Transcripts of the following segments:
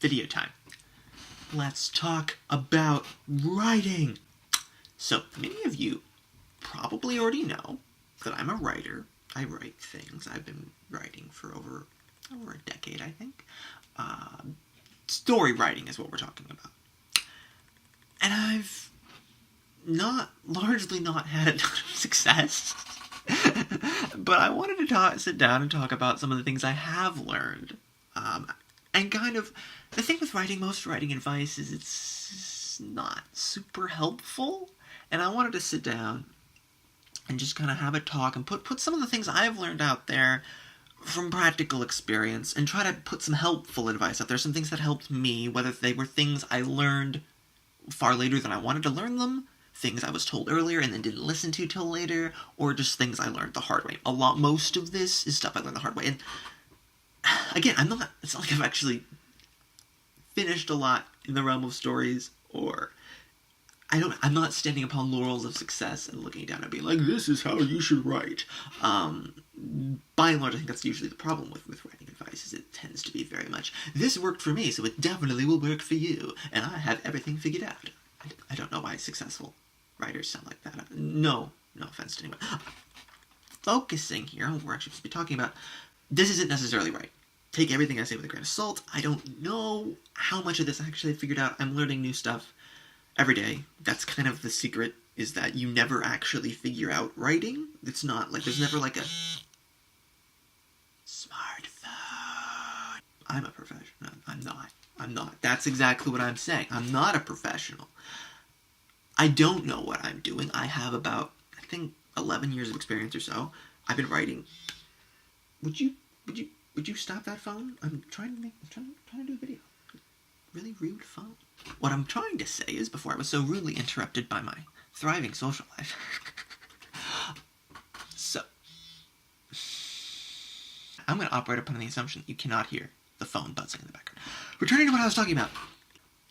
Video time. Let's talk about writing. So, many of you probably already know that I'm a writer. I write things. I've been writing for over a decade, I think. Story writing is what we're talking about. And I've largely not had a ton of success. But I wanted to sit down and talk about some of the things I have learned. And kind of, the thing with most writing advice is it's not super helpful. And I wanted to sit down and just kind of have a talk and put some of the things I've learned out there from practical experience and try to put some helpful advice out there. Some things that helped me, whether they were things I learned far later than I wanted to learn them, things I was told earlier and then didn't listen to till later, or just things I learned the hard way. Most of this is stuff I learned the hard way. And again, it's not like I've actually finished a lot in the realm of stories, or I'm not standing upon laurels of success and looking down and being like, this is how you should write. By and large, I think that's usually the problem with writing advice, is it tends to be very much, this worked for me, so it definitely will work for you, and I have everything figured out. I don't know why successful writers sound like that. No offense to anyone. Focusing here on what we're actually supposed to be talking about, this isn't necessarily right. Take everything I say with a grain of salt. I don't know how much of this I actually figured out. I'm learning new stuff every day. That's kind of the secret, is that you never actually figure out writing. It's not like, there's never like a smartphone. I'm a professional. I'm not. That's exactly what I'm saying. I'm not a professional. I don't know what I'm doing. I have about, I think, 11 years of experience or so. I've been writing. Would you stop that phone? I'm trying to do a video. Really rude phone. What I'm trying to say is, before I was so rudely interrupted by my thriving social life. So, I'm going to operate upon the assumption that you cannot hear the phone buzzing in the background. Returning to what I was talking about.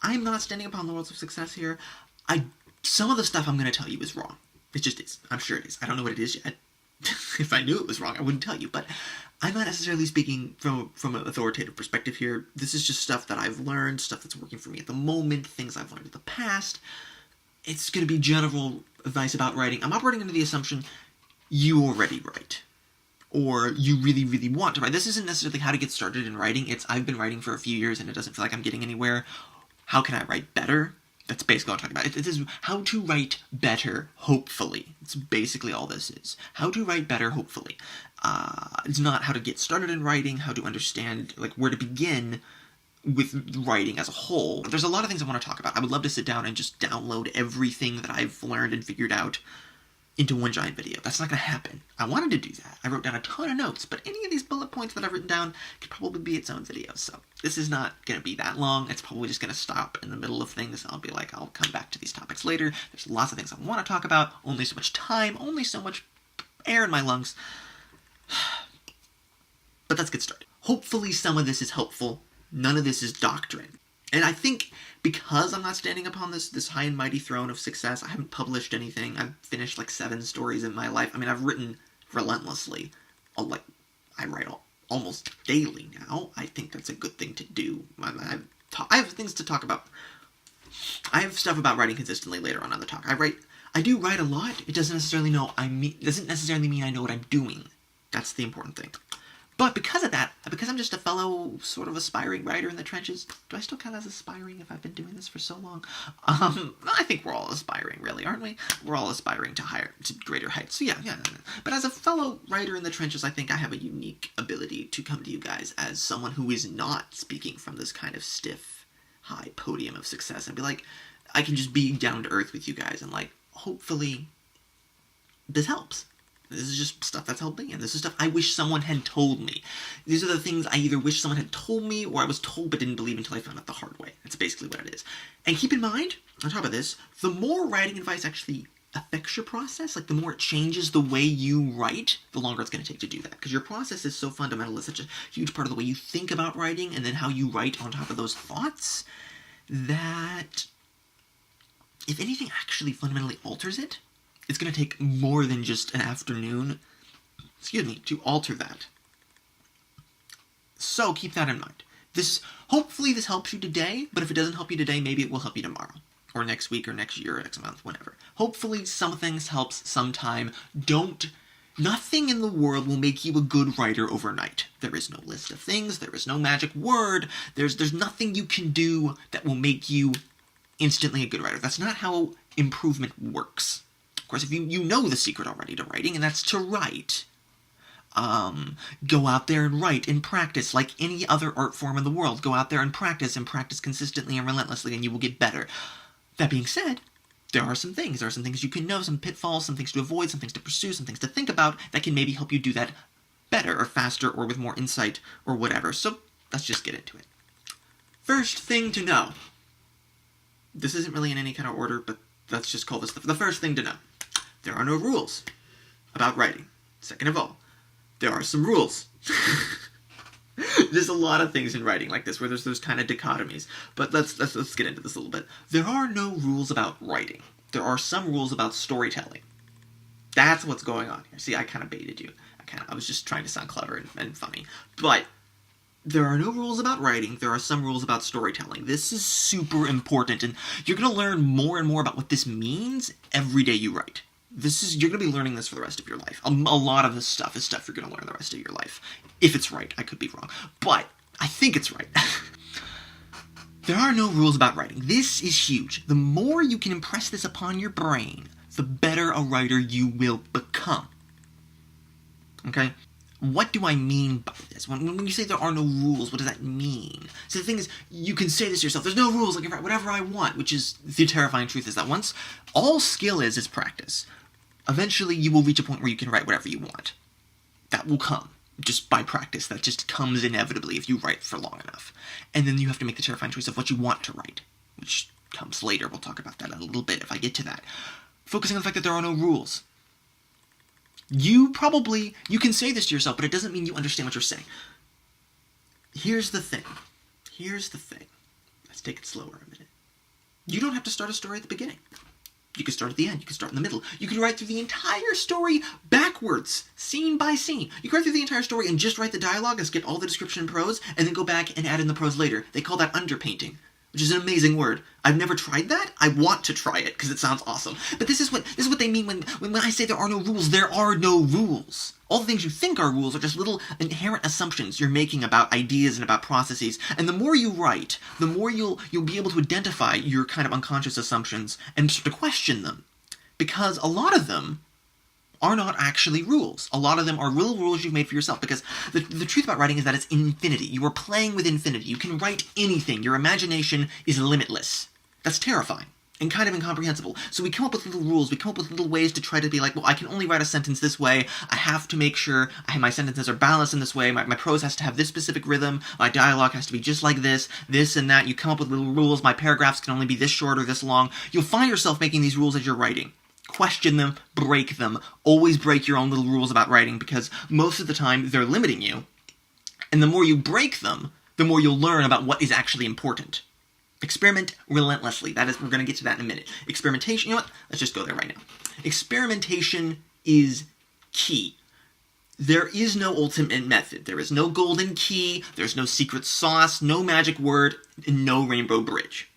I'm not standing upon the laurels of success here. Some of the stuff I'm going to tell you is wrong. It just is. I'm sure it is. I don't know what it is yet. If I knew it was wrong, I wouldn't tell you. But I'm not necessarily speaking from an authoritative perspective here. This is just stuff that I've learned, stuff that's working for me at the moment, things I've learned in the past. It's going to be general advice about writing. I'm operating under the assumption you already write, or you really, really want to write. This isn't necessarily how to get started in writing. I've been writing for a few years and it doesn't feel like I'm getting anywhere. How can I write better? That's basically what I'm talking about. It is how to write better, hopefully. It's basically all this is. How to write better, hopefully. It's not how to get started in writing, how to understand, like, where to begin with writing as a whole. There's a lot of things I want to talk about. I would love to sit down and just download everything that I've learned and figured out into one giant video. That's not going to happen. I wanted to do that. I wrote down a ton of notes, but any of these bullet points that I've written down could probably be its own video. So this is not going to be that long. It's probably just going to stop in the middle of things. I'll be like, I'll come back to these topics later. There's lots of things I want to talk about. Only so much time. Only so much air in my lungs. But let's get started. Hopefully some of this is helpful. None of this is doctrine. And I think because I'm not standing upon this high and mighty throne of success, I haven't published anything. I've finished like 7 stories in my life. I mean, I've written relentlessly. I write almost daily now. I think that's a good thing to do. I have things to talk about. I have stuff about writing consistently later on the talk. I do write a lot. It doesn't necessarily mean I know what I'm doing. That's the important thing. But because of that, because I'm just a fellow sort of aspiring writer in the trenches, do I still count as aspiring if I've been doing this for so long? I think we're all aspiring, really, aren't we? We're all aspiring to greater heights. So yeah. But as a fellow writer in the trenches, I think I have a unique ability to come to you guys as someone who is not speaking from this kind of stiff, high podium of success and be like, I can just be down to earth with you guys and like, hopefully this helps. This is just stuff that's helped me, and this is stuff I wish someone had told me. These are the things I either wish someone had told me, or I was told but didn't believe until I found out the hard way. That's basically what it is. And keep in mind, on top of this, the more writing advice actually affects your process, like the more it changes the way you write, the longer it's going to take to do that. Because your process is so fundamental, it's such a huge part of the way you think about writing, and then how you write on top of those thoughts, that if anything actually fundamentally alters it, it's going to take more than just an afternoon, to alter that. So keep that in mind. Hopefully this helps you today, but if it doesn't help you today, maybe it will help you tomorrow, or next week, or next year, or next month, whatever. Hopefully some things helps sometime. Nothing in the world will make you a good writer overnight. There is no list of things, there is no magic word, there's nothing you can do that will make you instantly a good writer. That's not how improvement works. Of course, if you know the secret already to writing, and that's to write. Go out there and write and practice like any other art form in the world. Go out there and practice consistently and relentlessly, and you will get better. That being said, there are some things you can know, some pitfalls, some things to avoid, some things to pursue, some things to think about that can maybe help you do that better or faster or with more insight or whatever. So let's just get into it. First thing to know. This isn't really in any kind of order, but let's just call this the first thing to know. There are no rules about writing. Second of all, there are some rules. There's a lot of things in writing like this where there's those kind of dichotomies. But let's get into this a little bit. There are no rules about writing. There are some rules about storytelling. That's what's going on here. See, I kind of baited you. I was just trying to sound clever and funny. But there are no rules about writing. There are some rules about storytelling. This is super important, and you're going to learn more and more about what this means every day you write. You're going to be learning this for the rest of your life. A lot of this stuff is stuff you're going to learn the rest of your life. If it's right, I could be wrong. But I think it's right. There are no rules about writing. This is huge. The more you can impress this upon your brain, the better a writer you will become. Okay? What do I mean by this? When you say there are no rules, what does that mean? So the thing is, you can say this to yourself, there's no rules, I can write whatever I want, which is the terrifying truth is that once all skill is practice. Eventually you will reach a point where you can write whatever you want. That will come just by practice. That just comes inevitably if you write for long enough. And then you have to make the terrifying choice of what you want to write, which comes later. We'll talk about that in a little bit if I get to that. Focusing on the fact that there are no rules. You can say this to yourself, but it doesn't mean you understand what you're saying. Here's the thing. Let's take it slower a minute. You don't have to start a story at the beginning. You can start at the end. You can start in the middle. You can write through the entire story backwards, scene by scene. You can write through the entire story and just write the dialogue and skip all the description and prose, and then go back and add in the prose later. They call that underpainting, which is an amazing word. I've never tried that. I want to try it because it sounds awesome. But this is what they mean when I say there are no rules. There are no rules. All the things you think are rules are just little inherent assumptions you're making about ideas and about processes. And the more you write, the more you'll be able to identify your kind of unconscious assumptions and start to question them. Because a lot of them are not actually rules. A lot of them are real rules you've made for yourself, because the truth about writing is that it's infinity. You are playing with infinity. You can write anything. Your imagination is limitless. That's terrifying and kind of incomprehensible. So we come up with little rules. We come up with little ways to try to be like, well, I can only write a sentence this way. I have to make sure my sentences are balanced in this way. My prose has to have this specific rhythm. My dialogue has to be just like this and that. You come up with little rules. My paragraphs can only be this short or this long. You'll find yourself making these rules as you're writing. Question them, break them. Always break your own little rules about writing, because most of the time they're limiting you. And the more you break them, the more you'll learn about what is actually important. Experiment relentlessly. We're going to get to that in a minute. Experimentation, you know what? Let's just go there right now. Experimentation is key. There is no ultimate method. There is no golden key. There's no secret sauce, no magic word, and no rainbow bridge.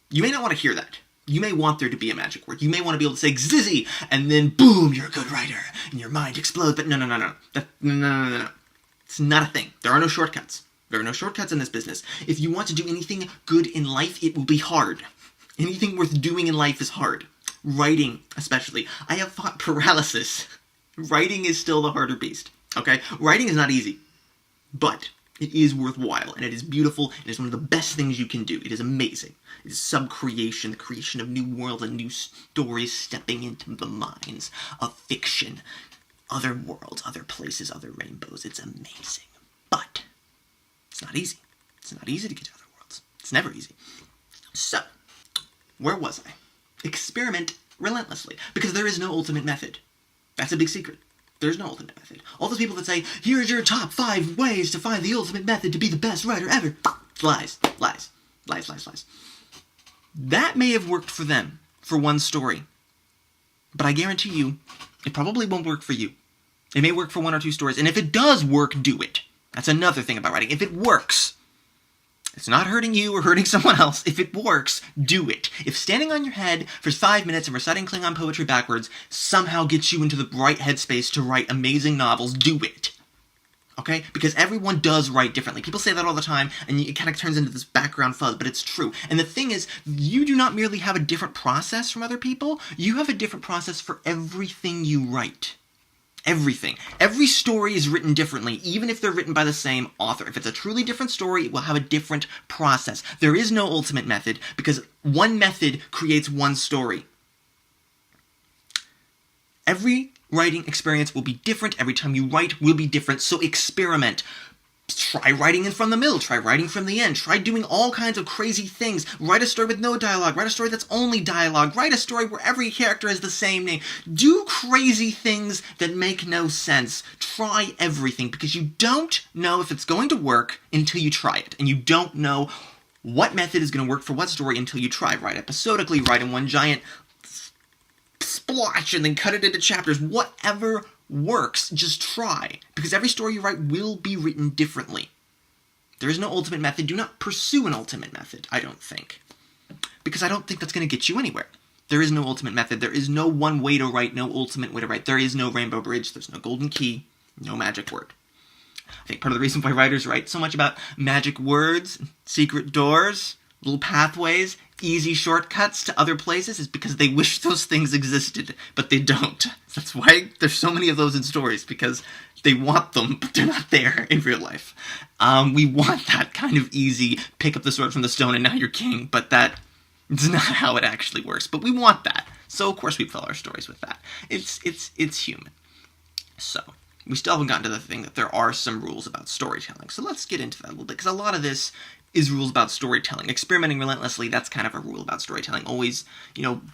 You may not want to hear that. You may want there to be a magic word. You may want to be able to say Xizzy, and then boom, you're a good writer, and your mind explodes. But no. No. It's not a thing. There are no shortcuts. There are no shortcuts in this business. If you want to do anything good in life, it will be hard. Anything worth doing in life is hard. Writing, especially. I have thought paralysis. Writing is still the harder beast. Okay? Writing is not easy. But it is worthwhile, and it is beautiful, and it is one of the best things you can do. It is amazing. It is sub-creation, the creation of new worlds and new stories, stepping into the minds of fiction. Other worlds, other places, other rainbows. It's amazing. But it's not easy. It's not easy to get to other worlds. It's never easy. So, where was I? Experiment relentlessly, because there is no ultimate method. That's a big secret. There's no ultimate method. All those people that say, here's your top 5 ways to find the ultimate method to be the best writer ever. Lies. That may have worked for them, for one story. But I guarantee you, it probably won't work for you. It may work for 1 or 2 stories, and if it does work, do it. That's another thing about writing. If it works, It's not hurting you or hurting someone else. If it works, do it. If standing on your head for 5 minutes and reciting Klingon poetry backwards somehow gets you into the right headspace to write amazing novels, do it. Okay? Because everyone does write differently. People say that all the time, and it kind of turns into this background fuzz, but it's true. And the thing is, you do not merely have a different process from other people, you have a different process for everything you write. Everything. Every story is written differently, even if they're written by the same author. If it's a truly different story, it will have a different process. There is no ultimate method, because one method creates one story. Every writing experience will be different. Every time you write will be different, so experiment. Try writing in from the middle, try writing from the end, try doing all kinds of crazy things. Write a story with no dialogue, write a story that's only dialogue, write a story where every character has the same name. Do crazy things that make no sense. Try everything, because you don't know if it's going to work until you try it. And you don't know what method is going to work for what story until you try. Write episodically, write in one giant splotch, and then cut it into chapters. Whatever works, just try, because every story you write will be written differently. There is no ultimate method. Do not pursue an ultimate method, I don't think, because I don't think that's going to get you anywhere. There is no ultimate method. There is no one way to write, no ultimate way to write. There is no rainbow bridge. There's no golden key, no magic word. I think part of the reason why writers write so much about magic words, secret doors, little pathways, easy shortcuts to other places is because they wish those things existed, but they don't. That's why there's so many of those in stories, because they want them, but they're not there in real life. We want that kind of easy, pick up the sword from the stone and now you're king, but it's not how it actually works. But we want that, so of course we fill our stories with that. It's human. So, we still haven't gotten to the thing that there are some rules about storytelling, so let's get into that a little bit, because a lot of this is rules about storytelling. Experimenting relentlessly, that's kind of a rule about storytelling. Always,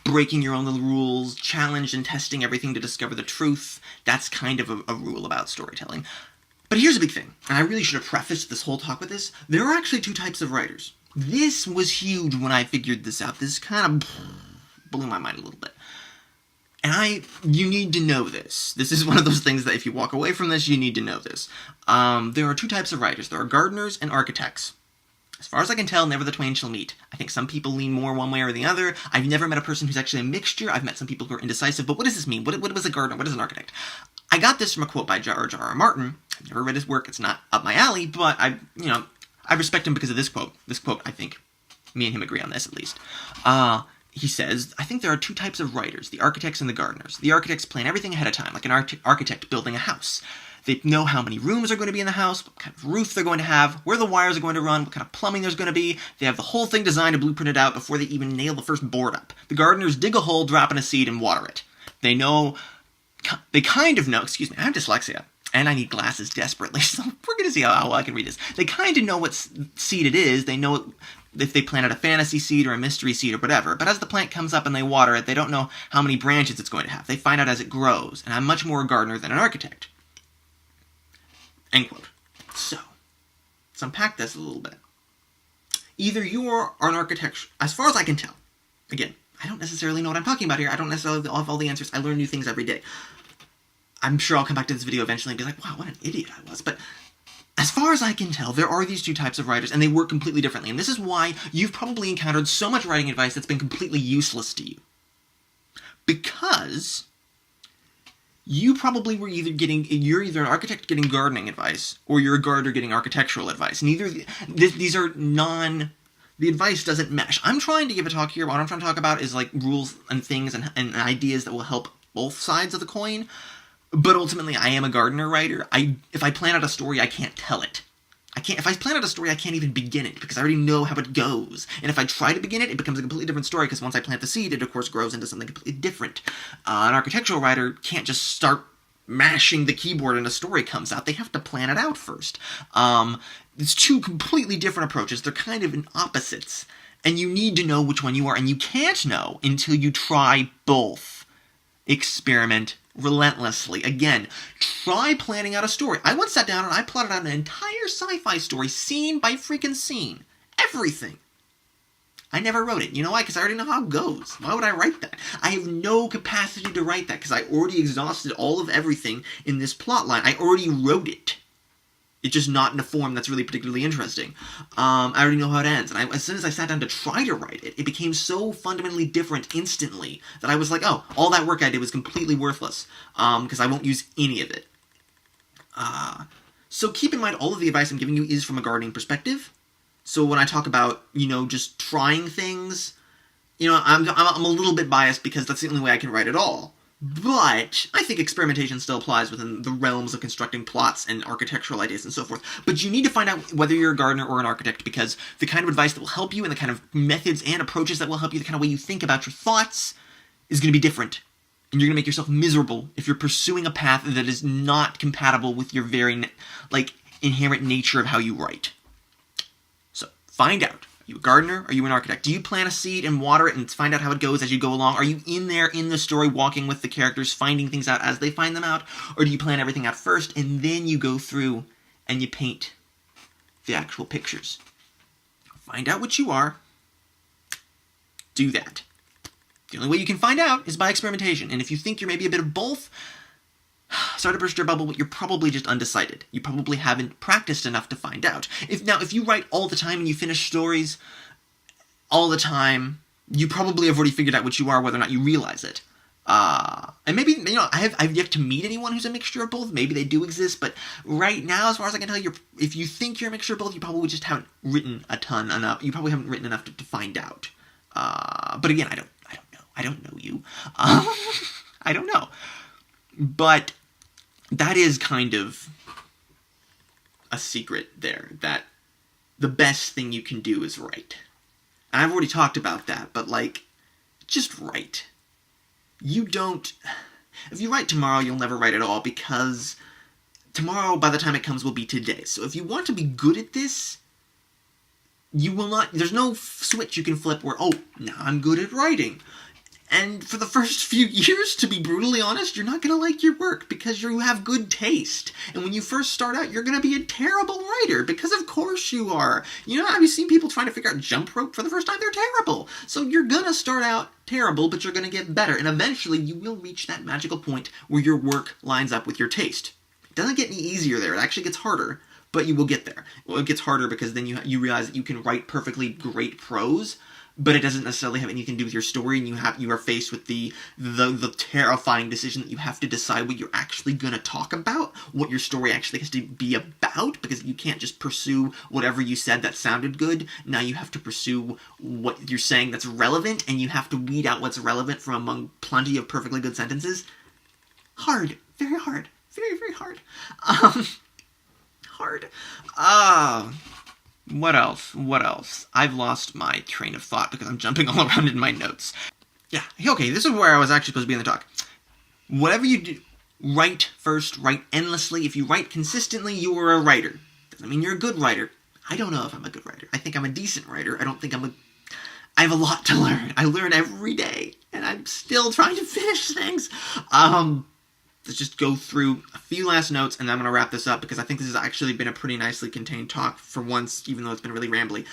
breaking your own little rules, challenge and testing everything to discover the truth. That's kind of a rule about storytelling. But here's a big thing, and I really should have prefaced this whole talk with this. There are actually two types of writers. This was huge when I figured this out. This kind of blew my mind a little bit. And you need to know this. This is one of those things that if you walk away from this, you need to know this. There are two types of writers. There are gardeners and architects. As far as I can tell, never the twain shall meet. I think some people lean more one way or the other. I've never met a person who's actually a mixture. I've met some people who are indecisive. But what does this mean? What was a gardener? What is an architect? I got this from a quote by George R. R. Martin. I've never read his work. It's not up my alley. But I respect him because of this quote. This quote, I think, me and him agree on this at least. He says, I think there are two types of writers, the architects and the gardeners. The architects plan everything ahead of time, like an architect building a house. They know how many rooms are going to be in the house, what kind of roof they're going to have, where the wires are going to run, what kind of plumbing there's going to be. They have the whole thing designed and blueprinted out before they even nail the first board up. The gardeners dig a hole, drop in a seed, and water it. They kind of know, excuse me, I have dyslexia, and I need glasses desperately, so we're going to see how I can read this. They kind of know what seed it is. They know if they planted a fantasy seed or a mystery seed or whatever. But as the plant comes up and they water it, they don't know how many branches it's going to have. They find out as it grows, and I'm much more a gardener than an architect. End quote. So, let's unpack this a little bit. Either you are an architect, as far as I can tell. Again, I don't necessarily know what I'm talking about here. I don't necessarily have all the answers. I learn new things every day. I'm sure I'll come back to this video eventually and be like, wow, what an idiot I was. But as far as I can tell, there are these two types of writers, and they work completely differently. And this is why you've probably encountered so much writing advice that's been completely useless to you. Because you probably were you're either an architect getting gardening advice, or you're a gardener getting architectural advice. These are the advice doesn't mesh. I'm trying to give a talk here. What I'm trying to talk about is like rules and things and ideas that will help both sides of the coin. But ultimately, I am a gardener writer. If I plan out a story, I can't tell it. If I plan out a story, I can't even begin it, because I already know how it goes. And if I try to begin it, it becomes a completely different story, because once I plant the seed, it of course grows into something completely different. An architectural writer can't just start mashing the keyboard and a story comes out. They have to plan it out first. It's two completely different approaches. They're kind of in opposites. And you need to know which one you are, and you can't know until you try both. Experiment relentlessly. Again, try planning out a story. I once sat down and I plotted out an entire sci-fi story, scene by freaking scene. Everything. I never wrote it. You know why? Because I already know how it goes. Why would I write that? I have no capacity to write that, because I already exhausted all of everything in this plot line. I already wrote it. It's just not in a form that's really particularly interesting. I already know how it ends. And as soon as I sat down to try to write it, it became so fundamentally different instantly that I was like, oh, all that work I did was completely worthless, because I won't use any of it. So keep in mind, all of the advice I'm giving you is from a gardening perspective. So when I talk about, just trying things, I'm a little bit biased because that's the only way I can write at all. But I think experimentation still applies within the realms of constructing plots and architectural ideas and so forth. But you need to find out whether you're a gardener or an architect, because the kind of advice that will help you and the kind of methods and approaches that will help you, the kind of way you think about your thoughts, is going to be different. And you're going to make yourself miserable if you're pursuing a path that is not compatible with your very, inherent nature of how you write. So, find out. Are you a gardener? Are you an architect? Do you plant a seed and water it and find out how it goes as you go along? Are you in there in the story walking with the characters, finding things out as they find them out? Or do you plan everything out first and then you go through and you paint the actual pictures? Find out what you are. Do that. The only way you can find out is by experimentation. And if you think you're maybe a bit of both, start to burst your bubble, you're probably just undecided. You probably haven't practiced enough to find out. If you write all the time and you finish stories all the time, you probably have already figured out what you are, whether or not you realize it. And maybe, I've yet to meet anyone who's a mixture of both. Maybe they do exist, but right now, as far as I can tell, if you think you're a mixture of both, you probably just haven't written a ton enough. You probably haven't written enough to find out. But again, I don't know. I don't know you. I don't know. But that is kind of a secret there, that the best thing you can do is write. And I've already talked about that, but just write. If you write tomorrow, you'll never write at all, because tomorrow, by the time it comes, will be today. So if you want to be good at this, you will not, there's no switch you can flip where, oh, now I'm good at writing. And for the first few years, to be brutally honest, you're not going to like your work because you have good taste. And when you first start out, you're going to be a terrible writer, because of course you are. Have you seen people trying to figure out jump rope for the first time? They're terrible. So you're going to start out terrible, but you're going to get better. And eventually you will reach that magical point where your work lines up with your taste. It doesn't get any easier there. It actually gets harder, but you will get there. Well, it gets harder because then you realize that you can write perfectly great prose, but it doesn't necessarily have anything to do with your story, and you are faced with the terrifying decision that you have to decide what you're actually going to talk about, what your story actually has to be about, because you can't just pursue whatever you said that sounded good. Now you have to pursue what you're saying that's relevant, and you have to weed out what's relevant from among plenty of perfectly good sentences. Hard. Very hard. Very, very hard. Hard. What else? I've lost my train of thought because I'm jumping all around in my notes. Yeah, okay, this is where I was actually supposed to be in the talk. Whatever you do, write first, write endlessly. If you write consistently, you are a writer. Doesn't mean you're a good writer. I don't know if I'm a good writer. I think I'm a decent writer. I have a lot to learn. I learn every day, and I'm still trying to finish things. Let's just go through a few last notes, and then I'm going to wrap this up, because I think this has actually been a pretty nicely contained talk for once, even though it's been really rambly.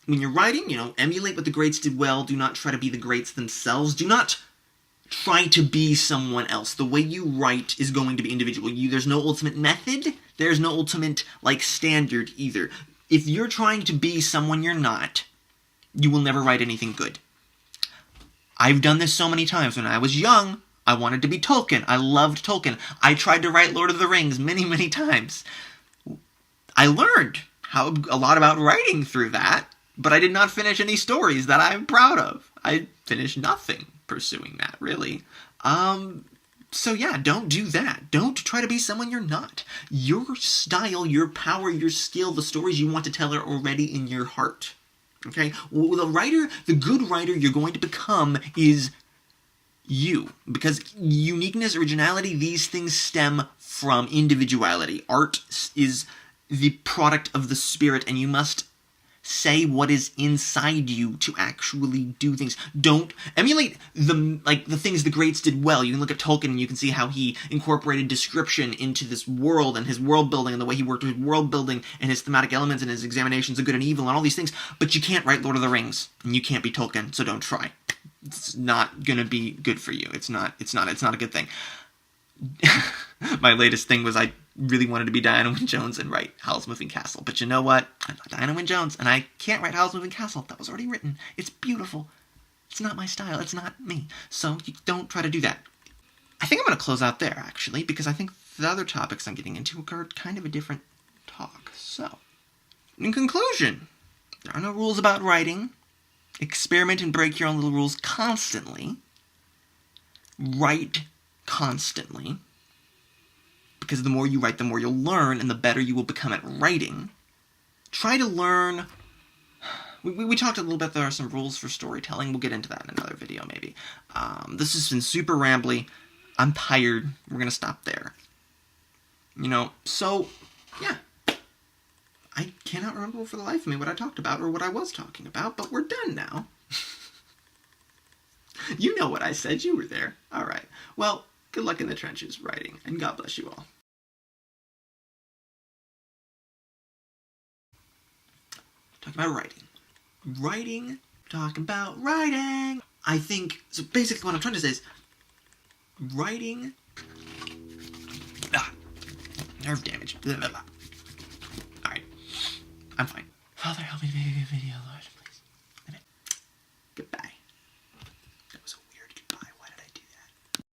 When you're writing, emulate what the greats did well. Do not try to be the greats themselves. Do not try to be someone else. The way you write is going to be individual. There's no ultimate method. There's no ultimate, standard either. If you're trying to be someone you're not, you will never write anything good. I've done this so many times. When I was young, I wanted to be Tolkien. I loved Tolkien. I tried to write Lord of the Rings many, many times. I learned a lot about writing through that, but I did not finish any stories that I'm proud of. I finished nothing pursuing that, really. So yeah, don't do that. Don't try to be someone you're not. Your style, your power, your skill, the stories you want to tell are already in your heart. Okay? Well, the good writer you're going to become is you. Because uniqueness, originality, these things stem from individuality. Art is the product of the spirit, and you must say what is inside you to actually do things. Don't emulate the things the greats did well. You can look at Tolkien and you can see how he incorporated description into this world, and his world building, and the way he worked with world building, and his thematic elements, and his examinations of good and evil, and all these things. But you can't write Lord of the Rings, and you can't be Tolkien, so don't try. It's not gonna be good for you. It's not a good thing. My latest thing was I really wanted to be Diana Wynne Jones and write Howl's Moving Castle. But you know what? I'm not Diana Wynne Jones, and I can't write Howl's Moving Castle. That was already written. It's beautiful. It's not my style. It's not me. So you don't try to do that. I think I'm going to close out there, actually, because I think the other topics I'm getting into are kind of a different talk. So, in conclusion, there are no rules about writing. Experiment and break your own little rules constantly. Write constantly. Because the more you write, the more you'll learn, and the better you will become at writing. Try to learn... We talked a little bit, there are some rules for storytelling. We'll get into that in another video, maybe. This has been super rambly. I'm tired. We're going to stop there. So, yeah. I cannot remember for the life of me what I talked about or what I was talking about, but we're done now. You know what I said. You were there. All right. Well, good luck in the trenches writing, and God bless you all. Talking about writing. Talking about writing. I think, so basically what I'm trying to say is, writing, nerve damage, blah, blah, blah. Alright, I'm fine. Father, help me to make a good video, Lord, please.